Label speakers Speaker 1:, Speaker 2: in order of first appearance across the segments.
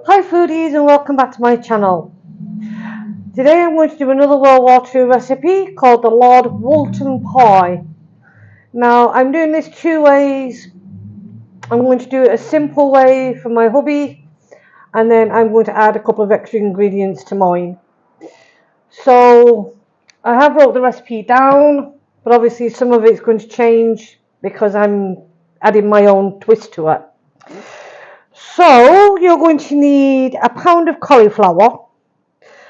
Speaker 1: Hi foodies and welcome back to my channel. Today I'm going to do another World War II recipe called the Lord Woolton Pie. Now I'm doing this two ways. I'm going to do it a simple way for my hubby, and then I'm going to add a couple of extra ingredients to mine. So I have wrote the recipe down, but obviously some of it's going to change because I'm adding my own twist to it. So you're going to need a pound of cauliflower,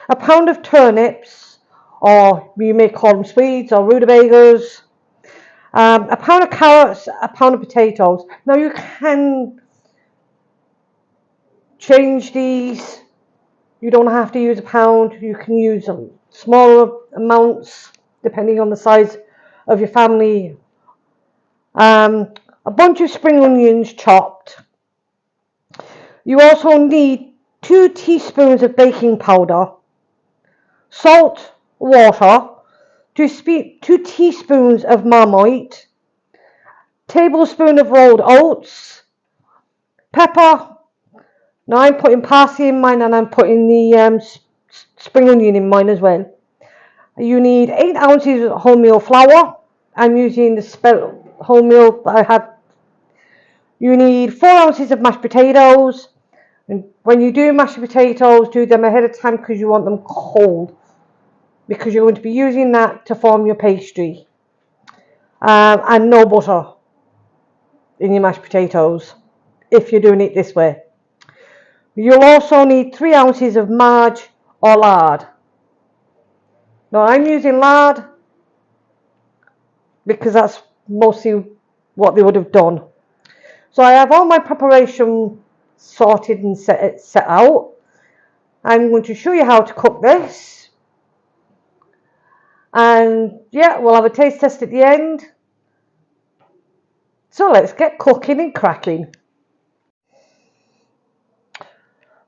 Speaker 1: a pound of turnips, or you may call them Swedes or rutabagas, a pound of carrots, a pound of potatoes. Now you can change these. You don't have to use a pound. You can use smaller amounts depending on the size of your family. A bunch of spring onions chopped. You also need 2 teaspoons of baking powder, salt, water, 2 teaspoons of Marmite, tablespoon of rolled oats, pepper. Now I'm putting parsley in mine, and I'm putting the spring onion in mine as well. You need 8 ounces of wholemeal flour. I'm using the wholemeal that I have. You need 4 ounces of mashed potatoes. And when you do mashed potatoes, do them ahead of time because you want them cold, because you're going to be using that to form your pastry. And no butter in your mashed potatoes if you're doing it this way. You'll also need 3 ounces of margarine or lard. Now I'm using lard because that's mostly what they would have done. So I have all my preparation sorted and set out. I'm going to show you how to cook this, and yeah, we'll have a taste test at the end. So let's get cooking and cracking.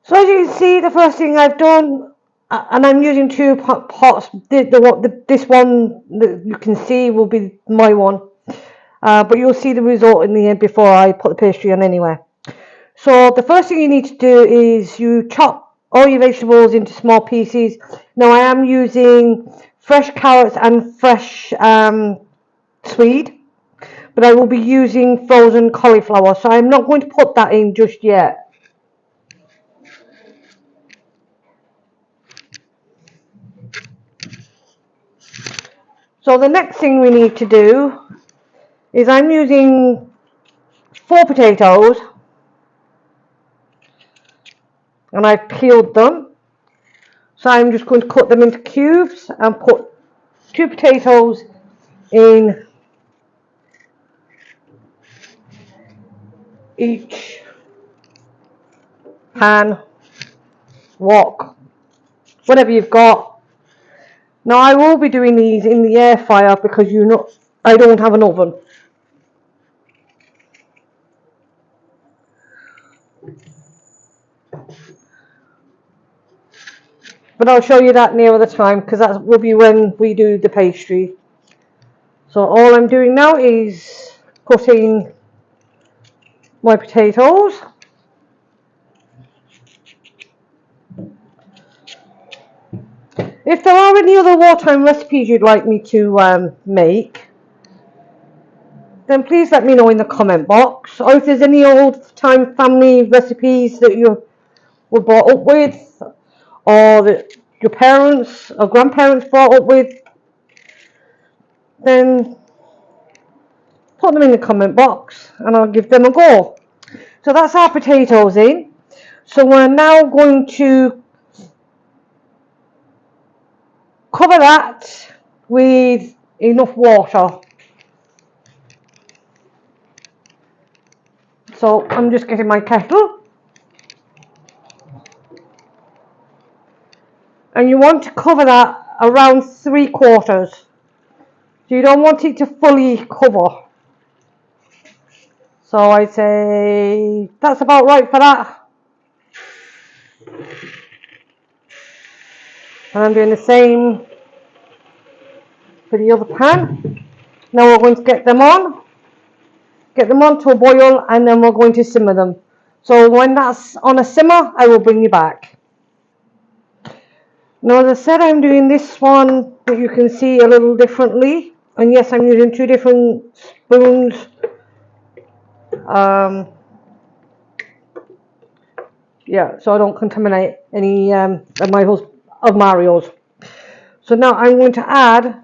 Speaker 1: So as you can see, the first thing I've done, and I'm using 2 pots. This one that you can see will be my one, but you'll see the result in the end before I put the pastry on anyway. So the first thing you need to do is you chop all your vegetables into small pieces. Now I am using fresh carrots and fresh swede, but I will be using frozen cauliflower, so I'm not going to put that in just yet. So the next thing we need to do is I'm using 4 potatoes, and I've peeled them. So I'm just going to cut them into cubes and put 2 potatoes in each pan, wok, whatever you've got. Now I will be doing these in the air fryer because I don't have an oven. But I'll show you that nearer the time because that will be when we do the pastry. So all I'm doing now is cutting my potatoes. If there are any other wartime recipes you'd like me to make, then please let me know in the comment box. Or if there's any old time family recipes that you were brought up with, or that your parents or grandparents brought up with, then put them in the comment box and I'll give them a go. So that's our potatoes in. So we're now going to cover that with enough water. So I'm just getting my kettle, and you want to cover that around 3/4. So you don't want it to fully cover. So I'd say that's about right for that. And I'm doing the same for the other pan. Now we're going to get them on to a boil, and then we're going to simmer them. So when that's on a simmer, I will bring you back. Now, as I said, I'm doing this one that you can see a little differently. And yes, I'm using 2 different spoons. Yeah, so I don't contaminate any of Mario's. So now I'm going to add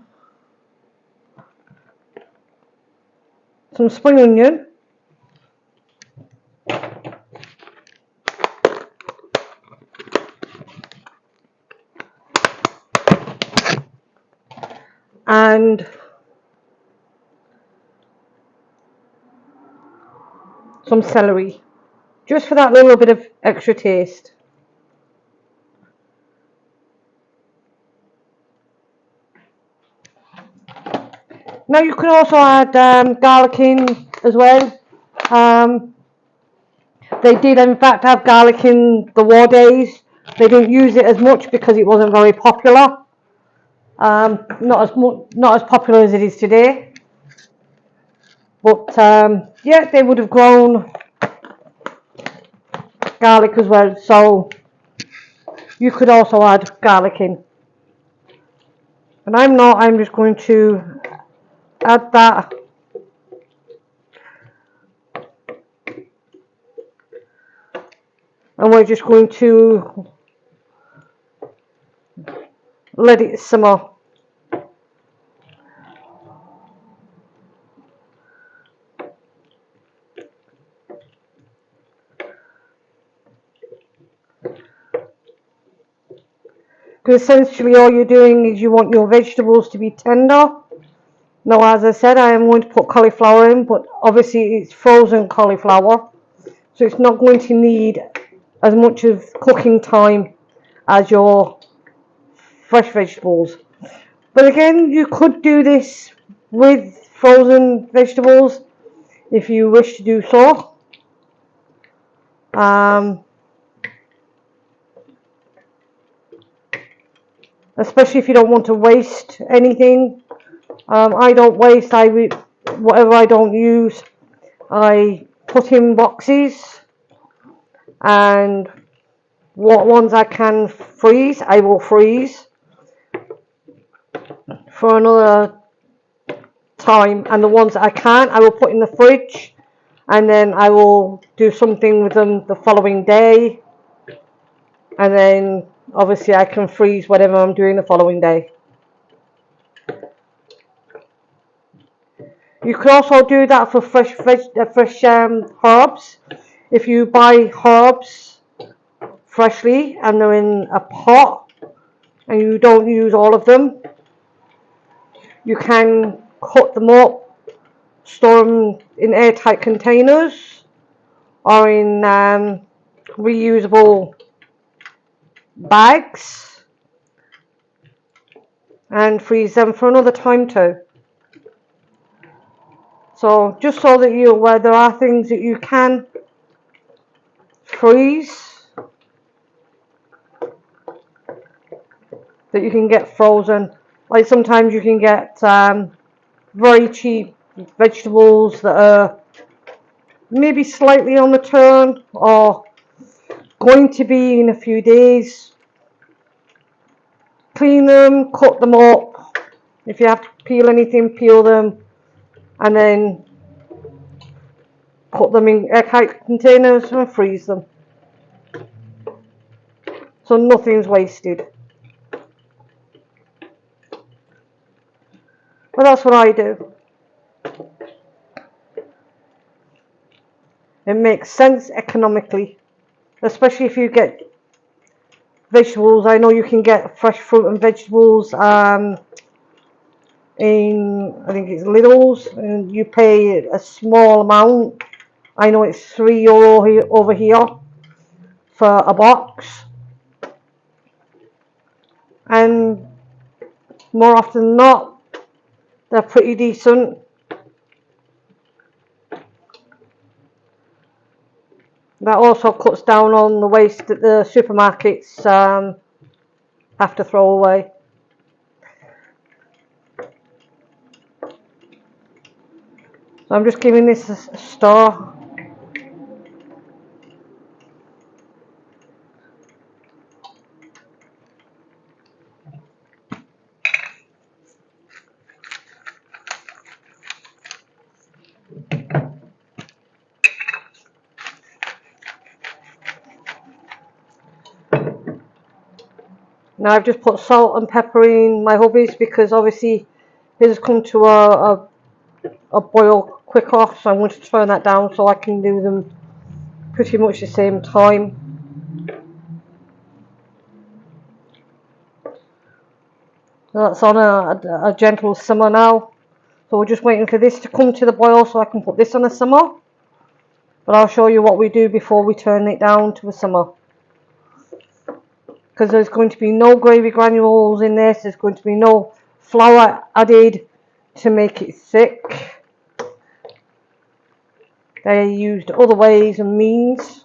Speaker 1: some spring onion. And some celery, just for that little bit of extra taste. Now you can also add garlic in as well. They did in fact have garlic in the war days. They didn't use it as much because it wasn't very popular. Not as popular as it is today. But yeah, they would have grown garlic as well, so you could also add garlic in. And I'm not, I'm just going to add that. And we're just going to let it simmer. Because essentially all you're doing is you want your vegetables to be tender. Now, as I said, I am going to put cauliflower in, but obviously it's frozen cauliflower, so it's not going to need as much of cooking time as your fresh vegetables. But again, you could do this with frozen vegetables if you wish to do so. Especially if you don't want to waste anything. I don't waste. Whatever I don't use, I put in boxes, and what ones I can freeze, I will freeze for another time, and the ones that I can't, I will put in the fridge, and then I will do something with them the following day, and then obviously I can freeze whatever I'm doing the following day. You could also do that for fresh herbs. If you buy herbs freshly and they're in a pot and you don't use all of them, you can cut them up, store them in airtight containers or in reusable bags and freeze them for another time too. So just so that you're aware, there are things that you can freeze that you can get frozen. Like sometimes you can get very cheap vegetables that are maybe slightly on the turn or going to be in a few days. Clean them, cut them up. If you have to peel anything, peel them, and then put them in airtight containers and freeze them. So nothing's wasted. But that's what I do. It makes sense economically, especially if you get vegetables. I know you can get fresh fruit and vegetables in, I think it's Lidl's, and you pay a small amount. I know it's €3 here, over here for a box, and more often than not, they're pretty decent. That also cuts down on the waste that the supermarkets have to throw away. So I'm just giving this a stir. Now I've just put salt and pepper in my hubbies because obviously his has come to a boil quicker, so I'm going to turn that down so I can do them pretty much the same time. So that's on a gentle simmer now. So we're just waiting for this to come to the boil so I can put this on a simmer. But I'll show you what we do before we turn it down to a simmer. Because there's going to be no gravy granules in this, there's going to be no flour added to make it thick. They used other ways and means,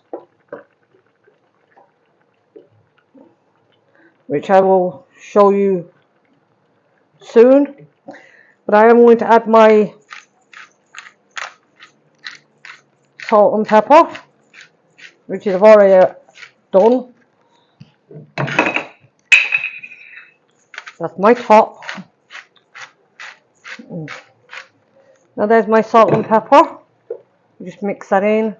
Speaker 1: which I will show you soon. But I am going to add my salt and pepper, which I've already done. That's my top. Now there's my salt and pepper. Just mix that in.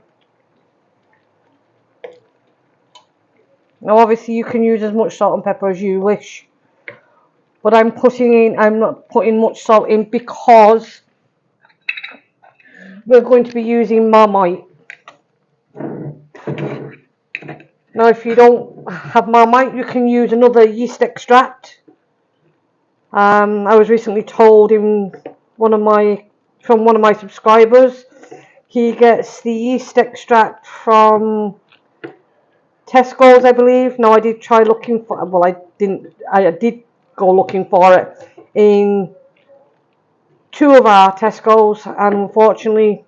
Speaker 1: Now obviously you can use as much salt and pepper as you wish, but I'm not putting much salt in because we're going to be using Marmite. Now if you don't have Marmite, you can use another yeast extract. I was recently told from one of my subscribers, he gets the yeast extract from Tesco's, I believe. Now I did try looking for, well, I did go looking for it in 2 of our Tesco's, and unfortunately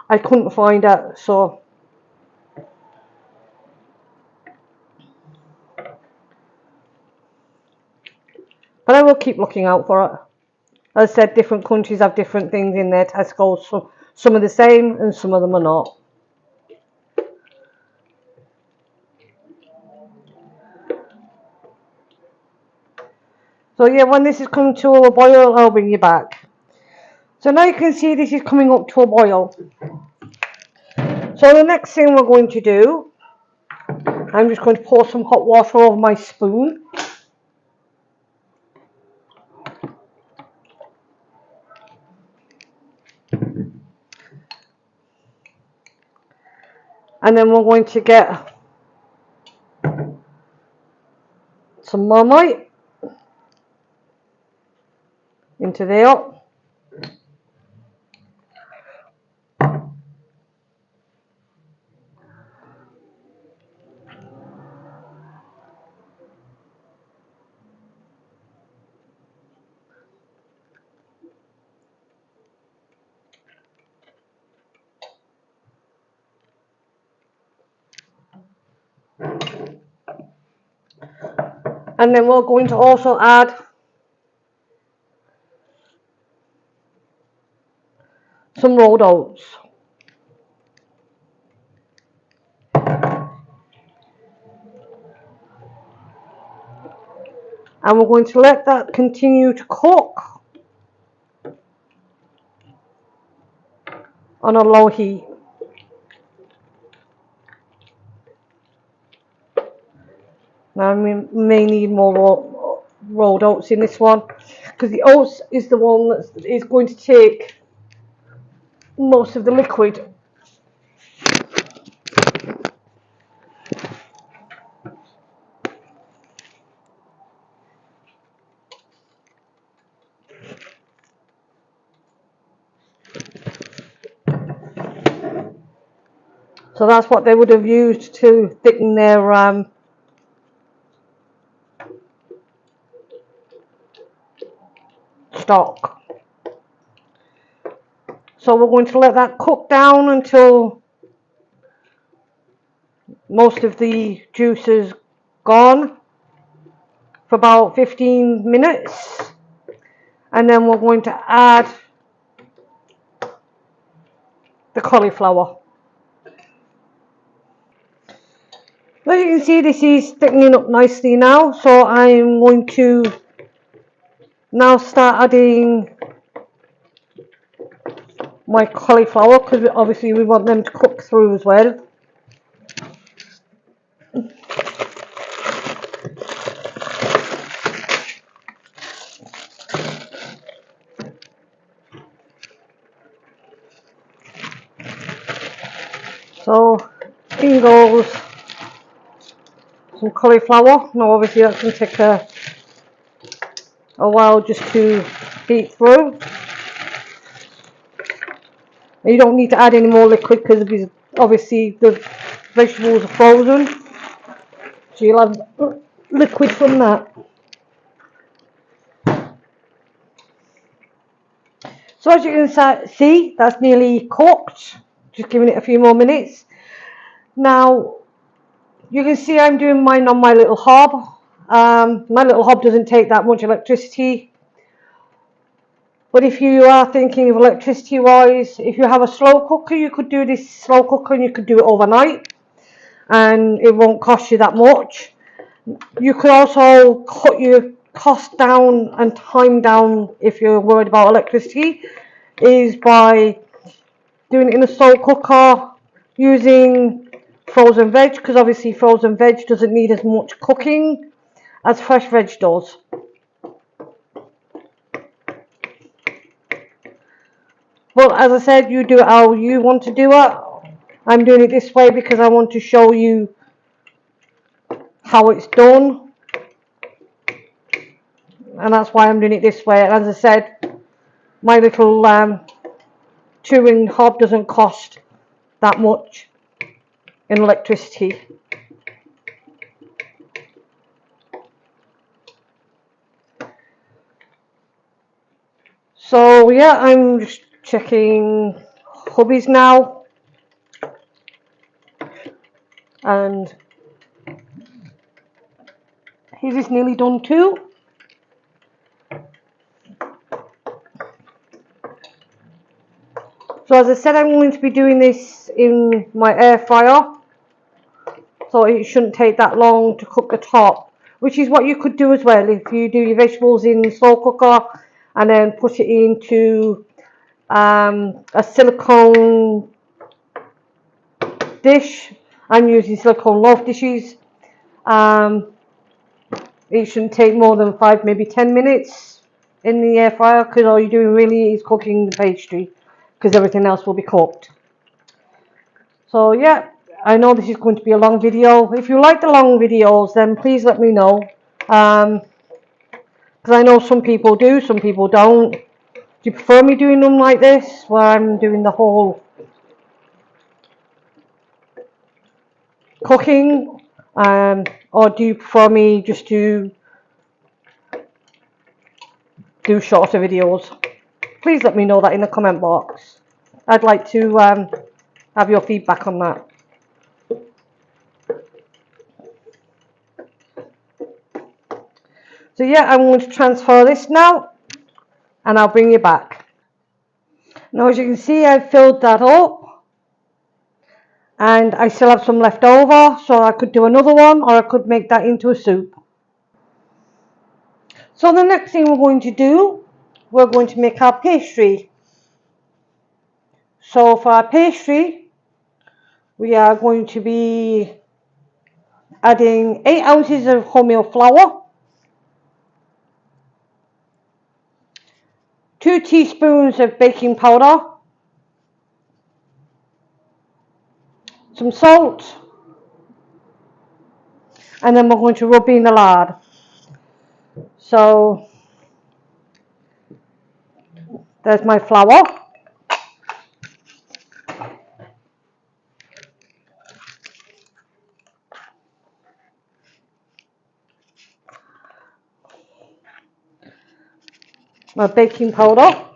Speaker 1: I couldn't find it. So but I will keep looking out for it. As I said, different countries have different things in their Tesco's. So some are the same and some of them are not. So yeah, when this is coming to a boil, I'll bring you back. So now you can see this is coming up to a boil. So the next thing we're going to do, I'm just going to pour some hot water over my spoon. And then we're going to get some Marmite into there. And then we're going to also add some rolled oats. And we're going to let that continue to cook on a low heat. Now we may need more rolled oats in this one, because the oats is the one that is going to take most of the liquid. So that's what they would have used to thicken their stock. So we're going to let that cook down until most of the juice is gone, for about 15 minutes. And then we're going to add the cauliflower. Well, you can see this is thickening up nicely now, so I'm going to now start adding my cauliflower, because obviously we want them to cook through as well. So in goes some cauliflower. Now obviously that's going to take a while just to heat through. And you don't need to add any more liquid because obviously the vegetables are frozen, so you'll have liquid from that. So as you can see, that's nearly cooked. Just giving it a few more minutes. Now you can see I'm doing mine on my little hob. My little hob doesn't take that much electricity. But if you are thinking of electricity wise, if you have a slow cooker, you could do this slow cooker and you could do it overnight and it won't cost you that much. You could also cut your cost down and time down if you're worried about electricity, is by doing it in a slow cooker using frozen veg, because obviously frozen veg doesn't need as much cooking as fresh veg does. But as I said, you do it how you want to do it. I'm doing it this way because I want to show you how it's done, and that's why I'm doing it this way. And as I said, my little chewing hob doesn't cost that much in electricity. So yeah, I'm just checking hubbies now, and his is nearly done too. So as I said, I'm going to be doing this in my air fryer, so it shouldn't take that long to cook the top, which is what you could do as well if you do your vegetables in slow cooker and then put it into a silicone dish. I'm using silicone loaf dishes. It shouldn't take more than 5, maybe 10 minutes in the air fryer, because all you're doing really is cooking the pastry, because everything else will be cooked. So yeah, I know this is going to be a long video. If you like the long videos, then please let me know, because I know some people do, some people don't. Do you prefer me doing them like this, where I'm doing the whole cooking, or do you prefer me just to do shorter videos? Please let me know that in the comment box. I'd like to have your feedback on that. So yeah, I'm going to transfer this now and I'll bring you back. Now as you can see, I've filled that up and I still have some left over, so I could do another one, or I could make that into a soup. So the next thing we're going to do, we're going to make our pastry. So for our pastry, we are going to be adding 8 ounces of wholemeal flour, 2 teaspoons of baking powder, some salt, and then we're going to rub in the lard. So there's my flour. My baking powder.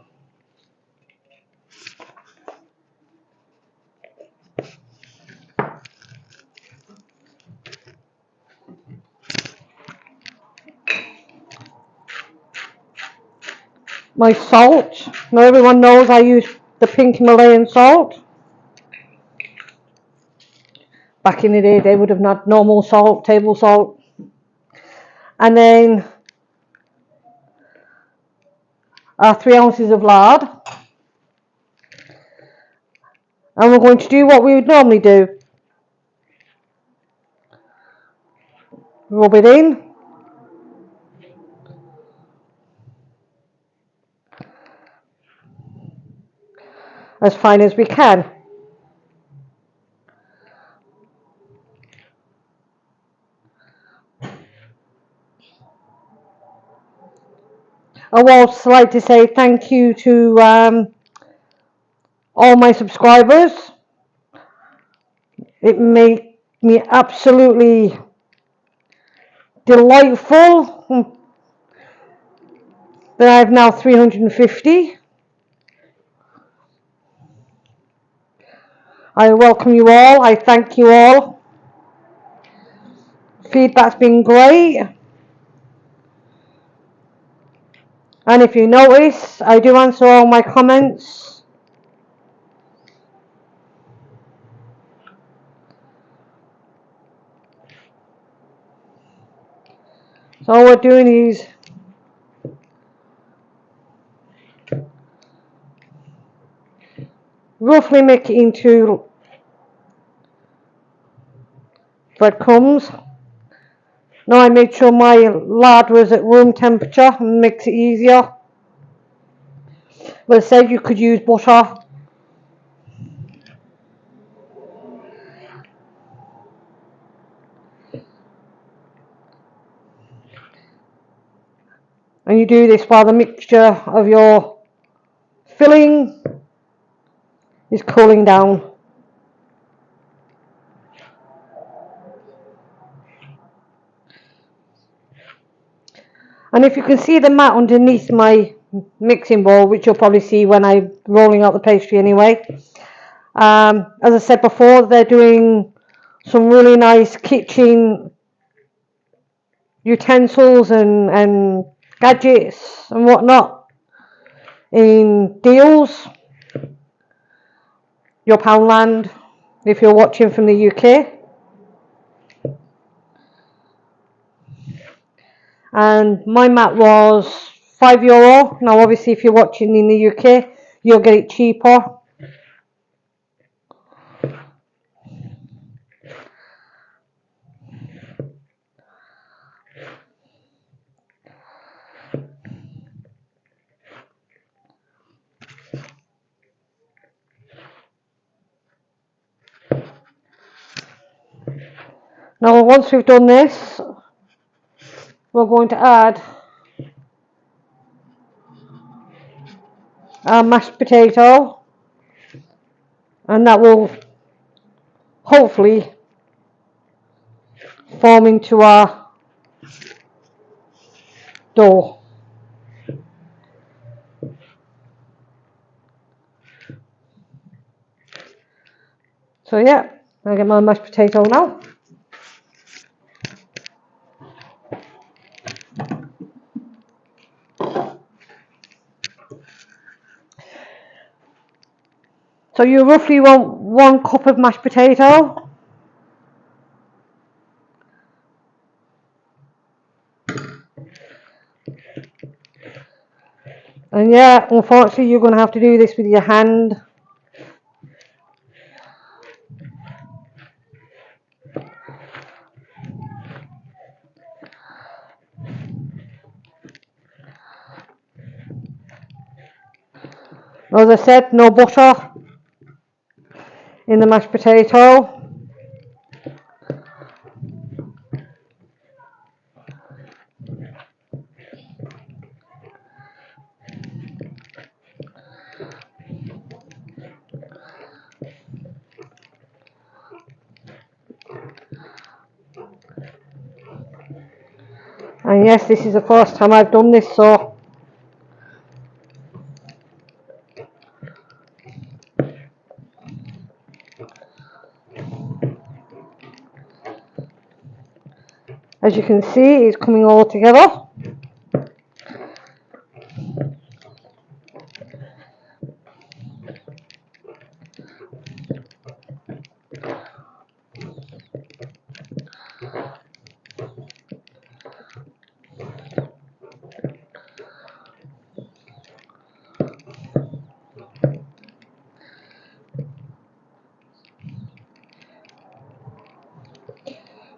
Speaker 1: My salt. Now everyone knows I use the pink Himalayan salt. Back in the day, they would have not normal salt, table salt. And then 3 ounces of lard. And we're going to do what we would normally do. Rub it in. As fine as we can. I would also like to say thank you to all my subscribers. It made me absolutely delightful that I have now 350. I welcome you all. I thank you all. Feedback's been great. And if you notice, I do answer all my comments. So all we're doing is roughly make it into breadcrumbs. Now I made sure my lard was at room temperature and makes it easier. But I said you could use butter. And you do this while the mixture of your filling is cooling down. And if you can see the mat underneath my mixing bowl, which you'll probably see when I'm rolling out the pastry anyway. As I said before, they're doing some really nice kitchen utensils and gadgets and whatnot in deals. Your Poundland, if you're watching from the UK. And my mat was €5. Now obviously if you're watching in the UK, you'll get it cheaper. Now once we've done this, we're going to add our mashed potato, and that will hopefully form into our dough. So yeah, I'll get my mashed potato now. So you roughly want 1 cup of mashed potato. And yeah, unfortunately you're going to have to do this with your hand. As I said, no butter in the mashed potato. And yes, this is the first time I've done this, so as you can see, it's coming all together.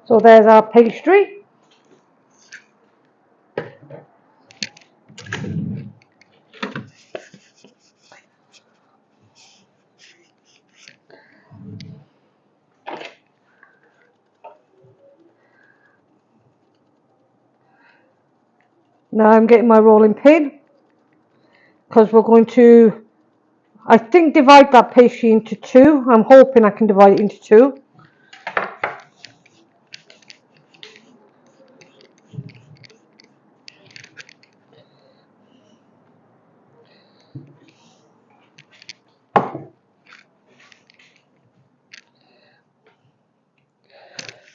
Speaker 1: So there's our pastry. Now I'm getting my rolling pin. because we're going to, I think, divide that pastry into two. I'm hoping I can divide it into two.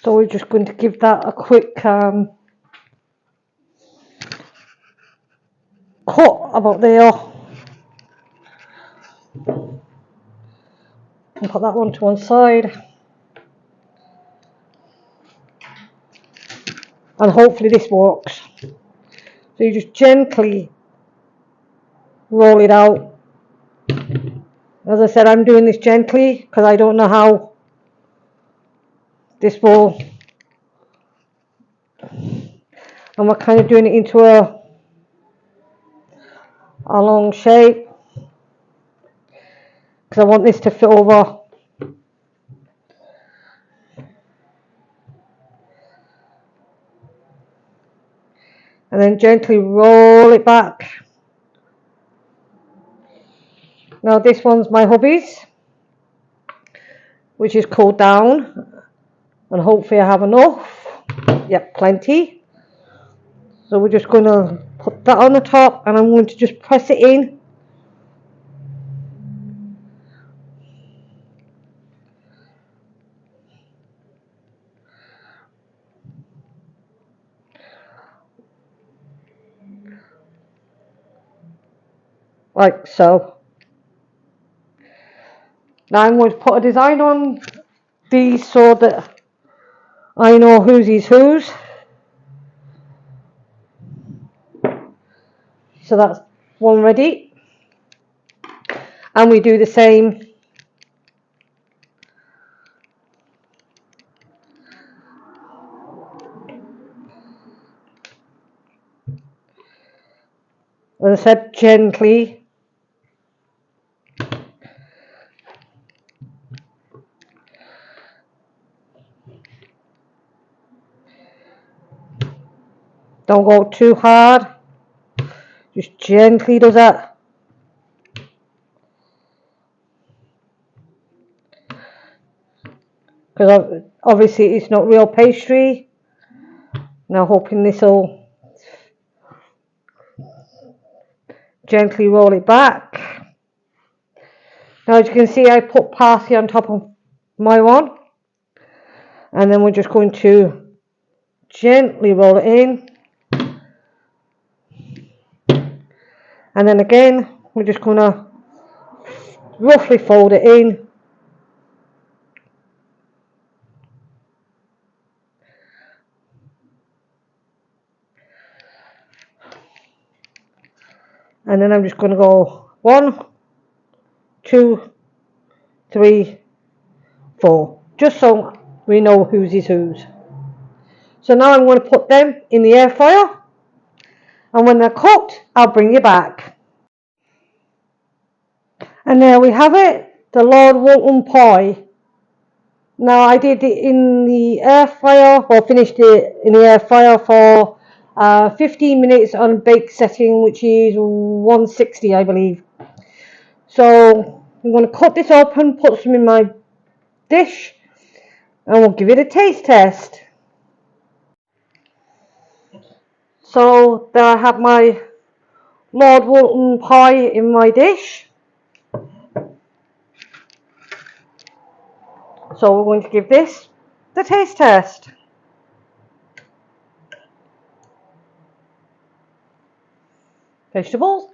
Speaker 1: So we're just going to give that a quick cut about there. And put that one to one side. And hopefully this works. So you just gently roll it out. As I said, I'm doing this gently because I don't know how this will, and we're kind of doing it into a long shape because I want this to fit over. And then gently roll it back. Now this one's my hubby's, which is cooled down, and hopefully I have enough. Yep, plenty. So we're just going to put that on the top, and I'm going to just press it in. Like so. Now I'm going to put a design on these so that I know whose is whose. So that's one ready. And we do the same as I said, gently. Don't go too hard. Just gently does that. Because obviously it's not real pastry. Now hoping this will gently roll it back. Now as you can see, I put parsley on top of my one. And then we're just going to gently roll it in. And then again, we're just going to roughly fold it in. And then I'm just going to go 1, 2, 3, 4. Just so we know whose is whose. So now I'm going to put them in the air fryer. And when they're cooked, I'll bring you back. And there we have it, the Lord Woolton Pie. Now I did it in the air fryer, or finished it in the air fryer for 15 minutes on bake setting, which is 160 I believe. So I'm going to cut this open, put some in my dish, and we'll give it a taste test. So there I have my Lord Woolton Pie in my dish. So we're going to give this the taste test. Vegetables.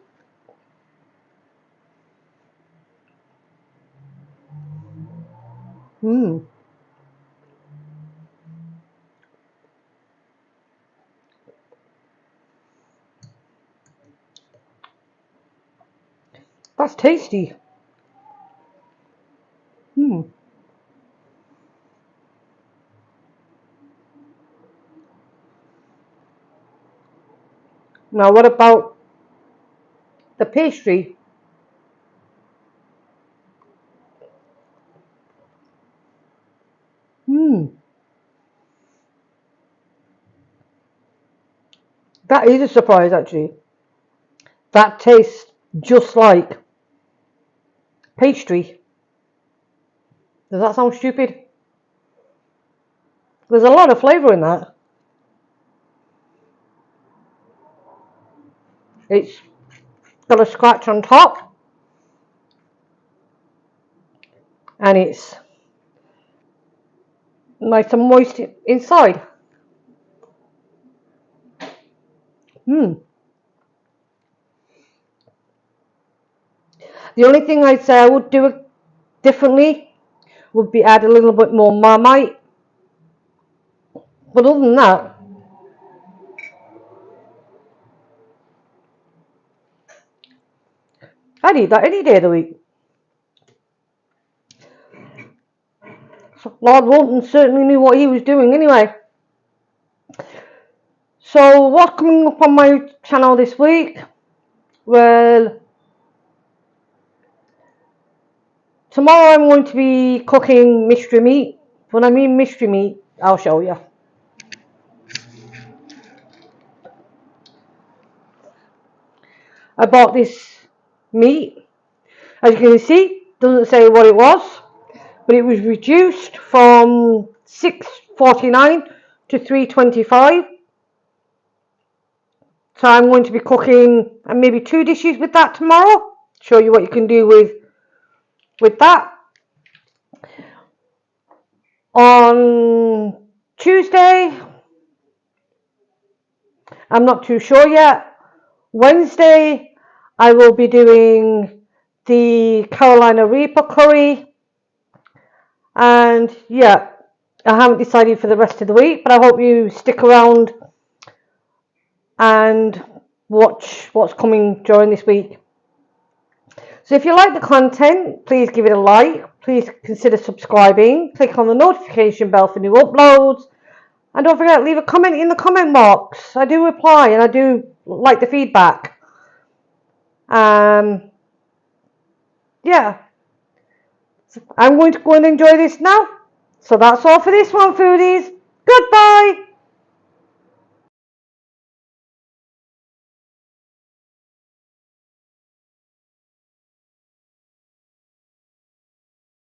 Speaker 1: That's tasty. Now what about the pastry? That is a surprise actually. That tastes just like pastry. Does that sound stupid? There's a lot of flavour in that. It's got a scratch on top, and it's nice and moist inside. The only thing I'd say I would do differently would be add a little bit more Marmite. But other than that, I'd eat that any day of the week. So Lord Woolton certainly knew what he was doing anyway. So what's coming up on my channel this week? Well, tomorrow I'm going to be cooking mystery meat. When I mean mystery meat, I'll show you. I bought this meat. As you can see, doesn't say what it was, but it was reduced from $6.49 to $3.25. So I'm going to be cooking maybe 2 dishes with that tomorrow. Show you what you can do with that. On Tuesday, I'm not too sure yet. Wednesday, I will be doing the Carolina Reaper curry. And yeah, I haven't decided for the rest of the week, but I hope you stick around and watch what's coming during this week. So if you like the content, please give it a like. Please consider subscribing. Click on the notification bell for new uploads. And don't forget, leave a comment in the comment box. I do reply and I do like the feedback. Yeah. I'm going to go and enjoy this now. So that's all for this one, foodies. Goodbye.